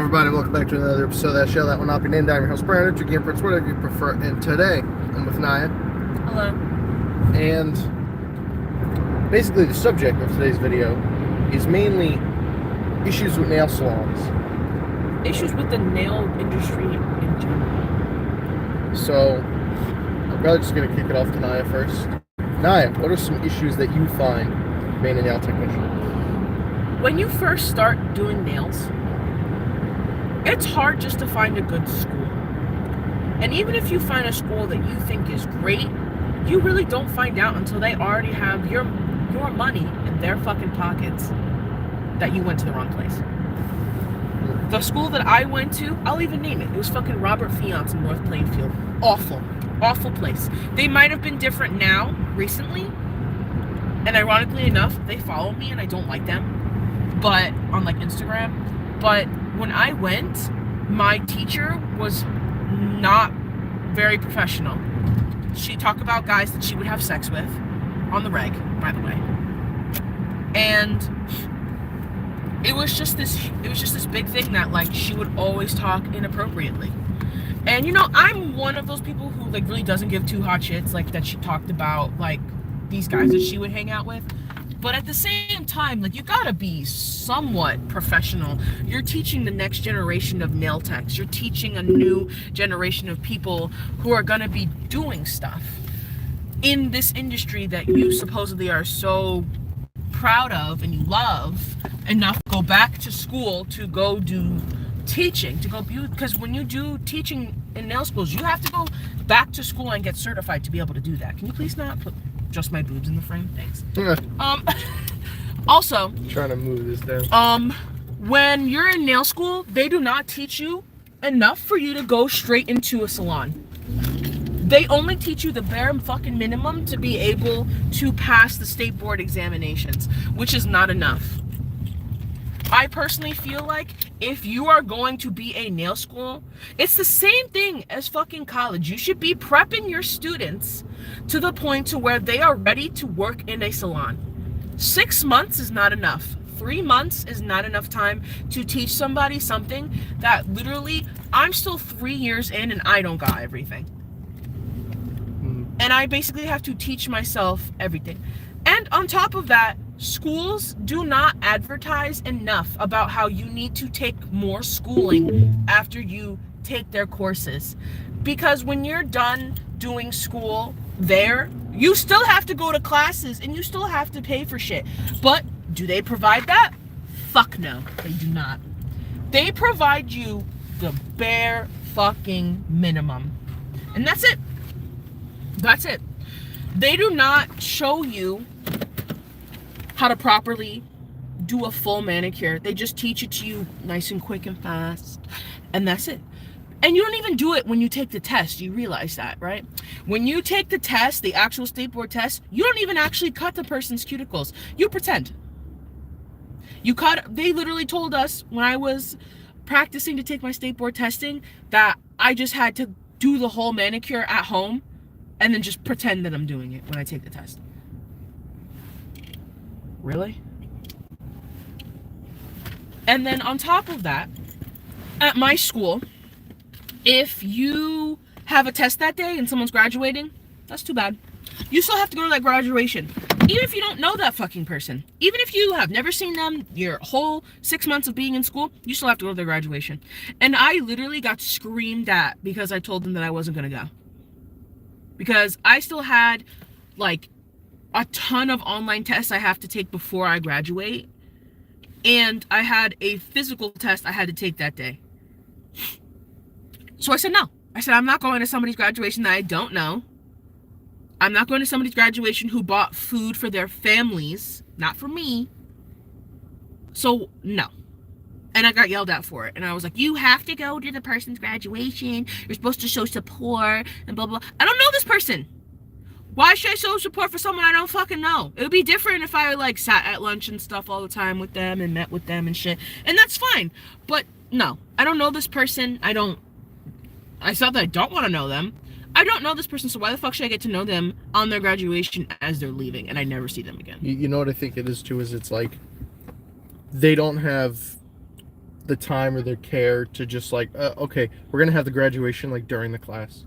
everybody, welcome back to another episode of That Show That Will Not Be Named. I'm your host, Brian, or Jim Prince, whatever you prefer. And today, I'm with Naya. Hello. And basically the subject of today's video is mainly issues with nail salons. Issues with the nail industry in general. So, I'm probably just going to kick it off to Naya first. Naya, what are some issues that you find being a nail technician? When you first start doing nails, it's hard just to find a good school. And even if you find a school that you think is great, you really don't find out until they already have your money in their fucking pockets that you went to the wrong place. The school that I went to, I'll even name it. It was fucking Robert Fiance in North Plainfield. Awful place. They might have been different now, recently. And ironically enough, they follow me and I don't like them. But on like Instagram. But when I went, my teacher was not very professional. She talked about guys that she would have sex with on the reg, by the way. And it was just this big thing that like she would always talk inappropriately. And you know, I'm one of those people who like really doesn't give two hot shits like that she talked about like these guys that she would hang out with. But at the same time, like, you gotta be somewhat professional. You're teaching the next generation of nail techs. You're teaching a new generation of people who are gonna be doing stuff in this industry that you supposedly are so proud of and you love enough to go back to school to go do teaching, because when you do teaching in nail schools, you have to go back to school and get certified to be able to do that. Can you please not put just my boobs in the frame? Thanks. Also, trying to move this down. When you're in nail school, they do not teach you enough for you to go straight into a salon. They only teach you the bare fucking minimum to be able to pass the state board examinations, which is not enough. I personally feel like if you are going to be a nail school, it's the same thing as fucking college. You should be prepping your students to the point to where they are ready to work in a salon. 6 months is not enough. 3 months is not enough time to teach somebody something that literally, I'm still 3 years in and I don't got everything. And I basically have to teach myself everything. And on top of that, schools do not advertise enough about how you need to take more schooling after you take their courses. Because when you're done doing school there, you still have to go to classes and you still have to pay for shit. But do they provide that? Fuck no, they do not. They provide you the bare fucking minimum. And that's it. That's it. They do not show you how to properly do a full manicure. They just teach it to you nice and quick and fast. And that's it. And you don't even do it when you take the test. You realize that, right? When you take the test, the actual state board test, you don't even actually cut the person's cuticles. You pretend. They literally told us when I was practicing to take my state board testing that I just had to do the whole manicure at home and then just pretend that I'm doing it when I take the test. Really? And then on top of that, at my school, if you have a test that day and someone's graduating, that's too bad. You still have to go to that graduation. Even if you don't know that fucking person. Even if you have never seen them your whole 6 months of being in school, you still have to go to their graduation. And I literally got screamed at because I told them that I wasn't going to go. Because I still had like a ton of online tests I have to take before I graduate. And I had a physical test I had to take that day. So I said no. I said, I'm not going to somebody's graduation that I don't know. I'm not going to somebody's graduation who bought food for their families, not for me. So no. And I got yelled at for it. And I was like, you have to go to the person's graduation. You're supposed to show support and blah, blah. I don't know this person. Why should I show support for someone I don't fucking know? It would be different if I like sat at lunch and stuff all the time with them and met with them and shit. And that's fine. But no, I don't know this person. It's not that I don't want to know them. I don't know this person, so why the fuck should I get to know them on their graduation as they're leaving and I never see them again? You know what I think it is too, is it's like they don't have the time or the care to just like, okay, we're gonna have the graduation like during the class.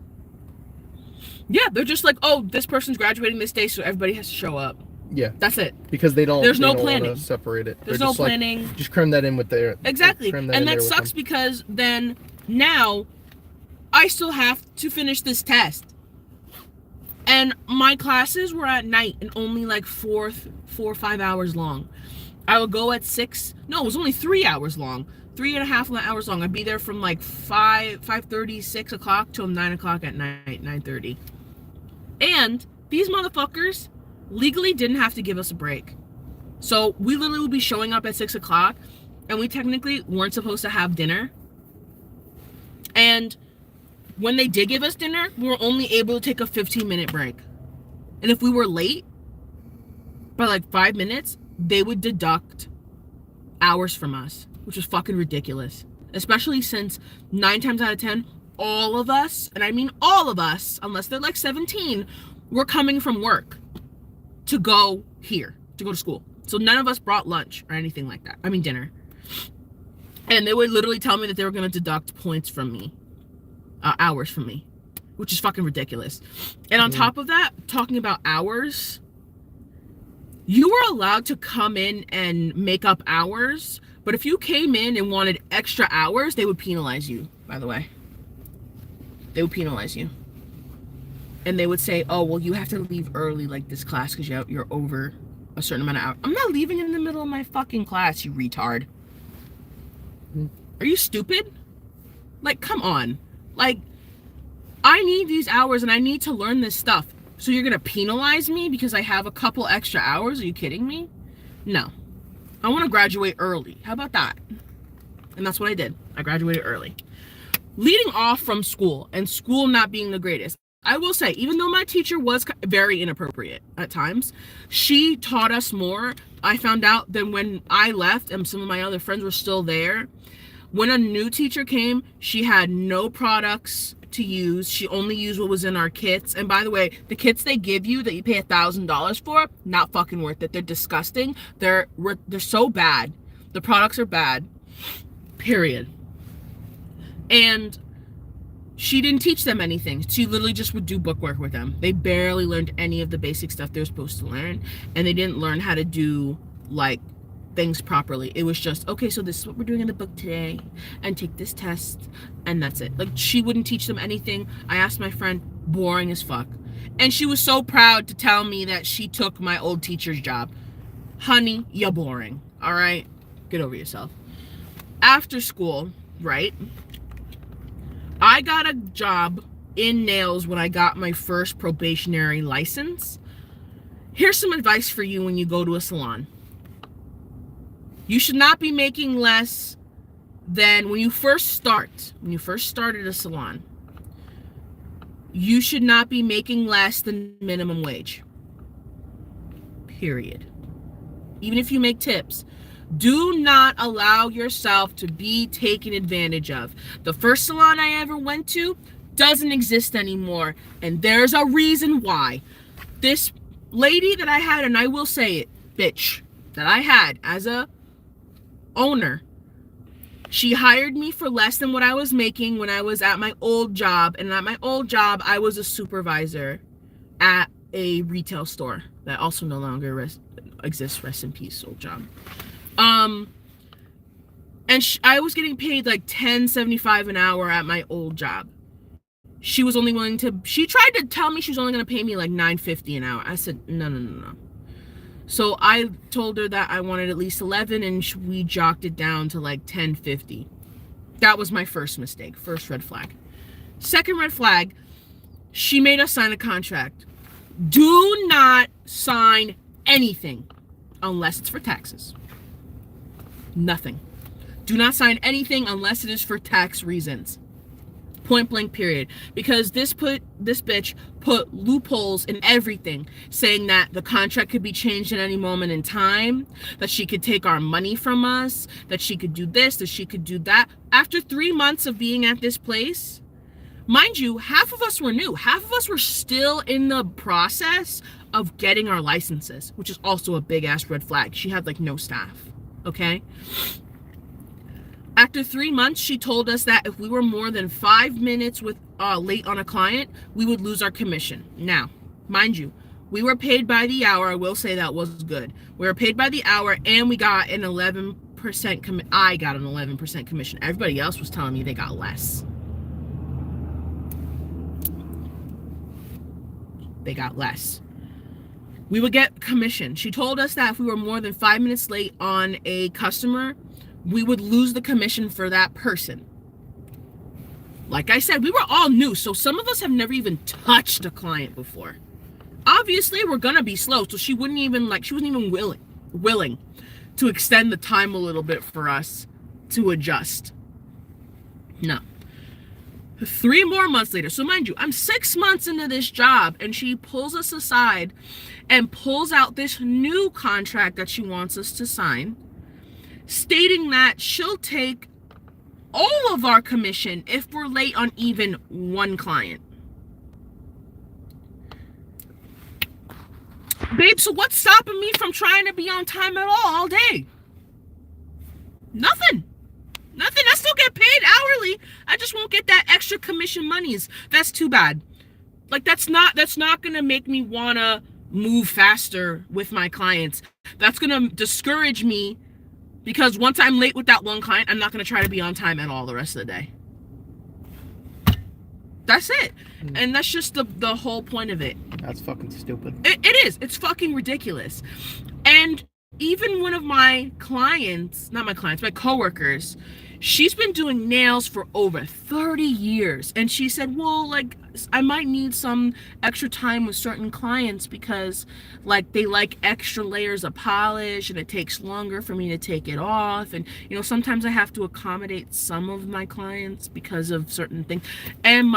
Yeah, they're just like, oh, this person's graduating this day, so everybody has to show up. Yeah, that's it. Because they don't. There's no don't planning. Want to separate it. There's They're no just planning. Like, just cram that in with their. Exactly, and that sucks because then now I still have to finish this test, and my classes were at night and only like 4 or 5 hours long. I would go at 6. No, it was only 3 hours long. 3.5 hours long. I'd be there from like 5:30, 6 o'clock till 9 o'clock at night, 9:30. And these motherfuckers legally didn't have to give us a break. So we literally would be showing up at 6 o'clock and we technically weren't supposed to have dinner. And when they did give us dinner, we were only able to take a 15-minute break. And if we were late by like 5 minutes, they would deduct hours from us, which was fucking ridiculous. Especially since 9 times out of 10, all of us, and I mean all of us, unless they're like 17, were coming from work to go here, to go to school. So none of us brought lunch or anything like that. I mean dinner. And they would literally tell me that they were going to deduct points from me, hours from me, which is fucking ridiculous. And on top of that, talking about hours, you were allowed to come in and make up hours, but if you came in and wanted extra hours, they would penalize you, by the way. They would penalize you. And they would say, oh, well, you have to leave early like this class because you're over a certain amount of hours. I'm not leaving in the middle of my fucking class, you retard. Are you stupid? Like, come on. Like, I need these hours and I need to learn this stuff. So you're going to penalize me because I have a couple extra hours? Are you kidding me? No. I want to graduate early. How about that? And that's what I did. I graduated early. Leading off from school and school not being the greatest, I will say, even though my teacher was very inappropriate at times, she taught us more. I found out that when I left and some of my other friends were still there, when a new teacher came, she had no products to use. She only used what was in our kits. And by the way, the kits they give you that you pay $1,000 for, not fucking worth it. They're disgusting. They're so bad. The products are bad. Period. And she didn't teach them anything. She literally just would do bookwork with them. They barely learned any of the basic stuff they were supposed to learn. And they didn't learn how to do like things properly. It was just, okay, so this is what we're doing in the book today, and take this test, and that's it. Like, she wouldn't teach them anything. I asked my friend, boring as fuck. And she was so proud to tell me that she took my old teacher's job. Honey, you're boring. All right? Get over yourself. After school, right? I got a job in nails when I got my first probationary license. Here's some advice for you when you go to a salon. You should not be making less than when you first started a salon. You should not be making less than minimum wage. Period. Even if you make tips, do not allow yourself to be taken advantage of. The first salon I ever went to doesn't exist anymore, and there's a reason why. This lady that I had, and I will say it, bitch, that I had as a owner, she hired me for less than what I was making when I was at my old job. And at my old job, I was a supervisor at a retail store that also no longer exists. Rest in peace, old job. And I was getting paid like $10.75 an hour at my old job. She was only willing to, she tried to tell me she was only going to pay me like $9.50 an hour. I said, no. So I told her that I wanted at least 11, and we jocked it down to like 10.50. That was my first mistake, first red flag. Second red flag, she made us sign a contract. Do not sign anything unless it's for taxes. Nothing. Do not sign anything unless it is for tax reasons. Point blank, period. Because this bitch put loopholes in everything, saying that the contract could be changed at any moment in time, that she could take our money from us, that she could do this, that she could do that. After 3 months of being at this place, mind you, half of us were new. Half of us were still in the process of getting our licenses, which is also a big ass red flag. She had like no staff. Okay? After 3 months, she told us that if we were more than 5 minutes late on a client, we would lose our commission. Now, mind you, we were paid by the hour. I will say that was good. We were paid by the hour, and we got an 11% I got an 11% commission. Everybody else was telling me they got less. They got less. We would get commission. She told us that if we were more than 5 minutes late on a customer, we would lose the commission for that person. Like I said, we were all new, so some of us have never even touched a client before. Obviously, we're gonna be slow, so she wasn't even willing to extend the time a little bit for us to adjust. No. 3 more months later, so mind you, I'm 6 months into this job, and she pulls us aside and pulls out this new contract that she wants us to sign, stating that she'll take all of our commission if we're late on even one client. Babe, so what's stopping me from trying to be on time at all day? Nothing. I still get paid hourly. I just won't get that extra commission monies. That's too bad. Like, that's not gonna make me wanna move faster with my clients. That's gonna discourage me, because once I'm late with that one client, I'm not gonna try to be on time at all the rest of the day. That's it. And that's just the whole point of it. That's fucking stupid. It is. It's fucking ridiculous. And even one of my clients, not my clients, my coworkers, she's been doing nails for over 30 years. And she said, well, like, I might need some extra time with certain clients because, like, they like extra layers of polish and it takes longer for me to take it off. And, you know, sometimes I have to accommodate some of my clients because of certain things. And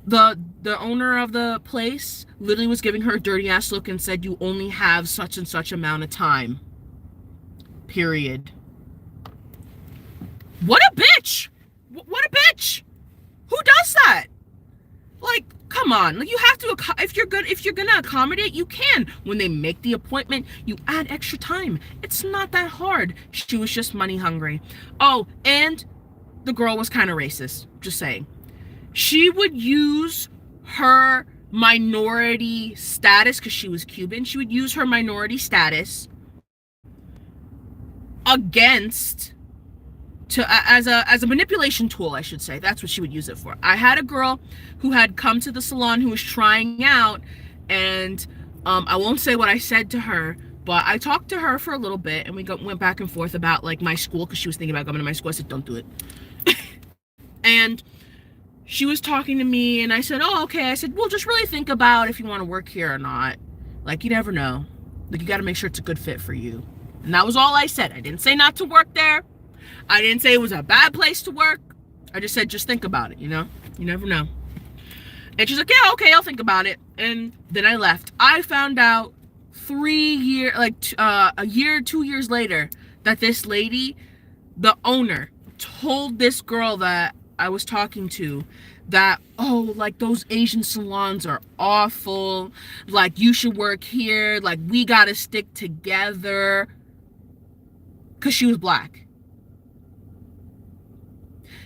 the owner of the place literally was giving her a dirty ass look and said, you only have such and such amount of time. Period. What a bitch! What a bitch! Who does that? Like, come on. Like, you have to, if you're gonna accommodate, you can. When they make the appointment, you add extra time. It's not that hard. She was just money hungry. Oh, and the girl was kind of racist. Just saying. She would use her minority status, because she was Cuban. She would use her minority status as a manipulation tool, I should say. That's what she would use it for. I had a girl who had come to the salon who was trying out, and I won't say what I said to her, but I talked to her for a little bit, and we went back and forth about, like, my school, because she was thinking about going to my school. I said, don't do it. And she was talking to me, and I said, oh, okay. I said, well, just really think about if you want to work here or not. Like, you never know. Like, you got to make sure it's a good fit for you. And that was all I said. I didn't say not to work there. I didn't say it was a bad place to work. I just said, just think about it, you know? You never know. And she's like, yeah, okay, I'll think about it. And then I left. I found out a year, 2 years later, that this lady, the owner, told this girl that I was talking to that, oh, like, those Asian salons are awful. Like, you should work here. Like, we got to stick together. Because she was black.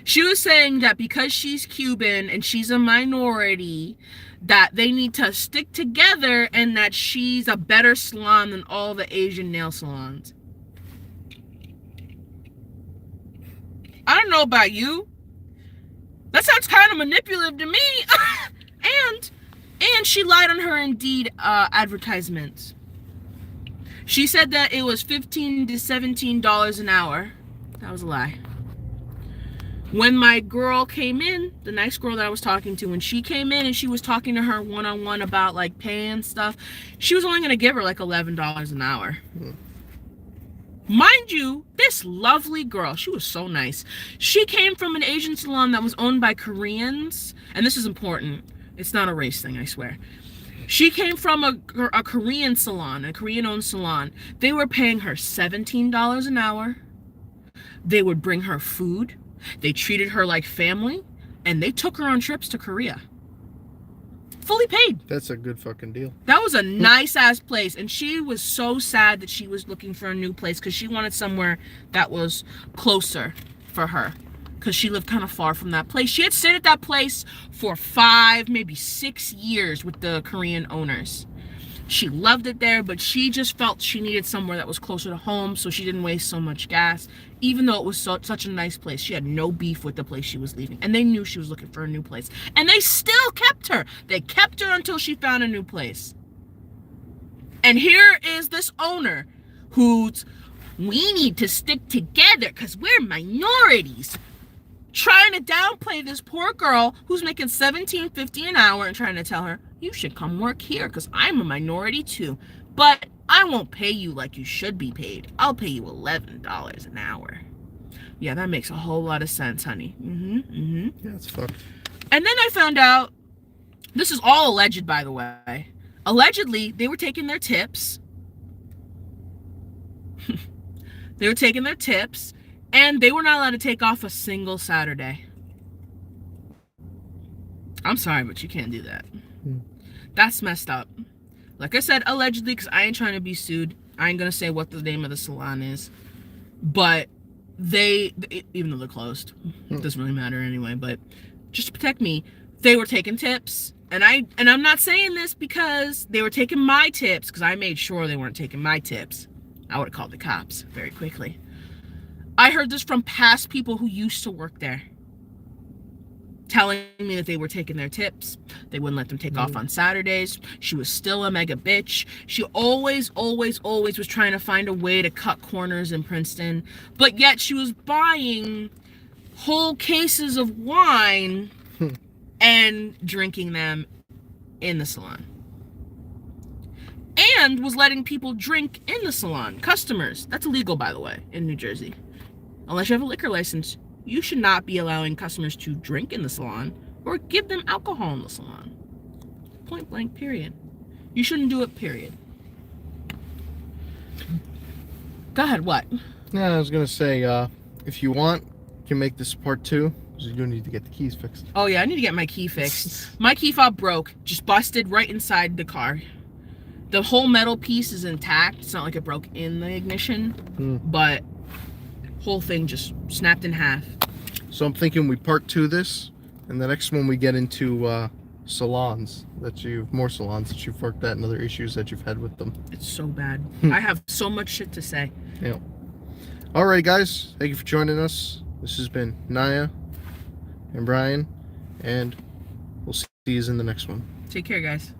She was saying that because she's Cuban and she's a minority, that they need to stick together and that she's a better salon than all the Asian nail salons. I don't know about you. That sounds kind of manipulative to me. and she lied on her Indeed advertisements. She said that it was $15 to $17 an hour. That was a lie. When my girl came in, the nice girl that I was talking to, when she came in and she was talking to her one-on-one about, like, pay and stuff, she was only going to give her, like, $11 an hour. Mind you, this lovely girl, she was so nice. She came from an Asian salon that was owned by Koreans. And this is important. It's not a race thing, I swear. She came from a Korean salon, a Korean-owned salon. They were paying her $17 an hour. They would bring her food. They treated her like family. And they took her on trips to Korea. fully paid. That's a good fucking deal. That was a nice ass place, and she was so sad that she was looking for a new place because she wanted somewhere that was closer for her, because she lived kind of far from that place. She had stayed at that place for 5, maybe 6 years with the Korean owners. She loved it there, but she just felt she needed somewhere that was closer to home so she didn't waste so much gas, even though it was such a nice place. She had no beef with the place she was leaving, and they knew she was looking for a new place, and they still kept her. They kept her until she found a new place. And here is this owner who's, we need to stick together because we're minorities, trying to downplay this poor girl who's making $17.50 an hour and trying to tell her, you should come work here because I'm a minority too, but I won't pay you like you should be paid. I'll pay you $11 an hour. Yeah, that makes a whole lot of sense, honey. Yeah, it's fucked. And then I found out, this is all alleged, by the way. Allegedly, they were taking their tips. They were taking their tips, and they were not allowed to take off a single Saturday. I'm sorry, but you can't do that. That's messed up. Like I said, allegedly, because I ain't trying to be sued. I ain't going to say what the name of the salon is. But they, even though they're closed, it doesn't really matter anyway. But just to protect me, they were taking tips. And I'm not saying this because they were taking my tips, because I made sure they weren't taking my tips. I would have called the cops very quickly. I heard this from past people who used to work there, telling me that they were taking their tips. They wouldn't let them take off on Saturdays. She was still a mega bitch. She always was trying to find a way to cut corners in Princeton, but yet she was buying whole cases of wine and drinking them in the salon. And was letting people drink in the salon. Customers. That's illegal, by the way, in New Jersey. Unless you have a liquor license, you should not be allowing customers to drink in the salon or give them alcohol in the salon. Point blank, period. You shouldn't do it, period. Go ahead, what? Yeah, I was going to say, if you want, you can make this part 2. Because you do need to get the keys fixed. Oh, yeah, I need to get my key fixed. My key fob broke. Just busted right inside the car. The whole metal piece is intact. It's not like it broke in the ignition. But whole thing just snapped in half. So I'm thinking we part 2 this, and the next one we get into salons more salons that you've worked at and other issues that you've had with them. It's so bad. I have so much shit to say. Yeah. Alright guys, thank you for joining us. This has been Naya and Brian, and we'll see you in the next one. Take care, guys.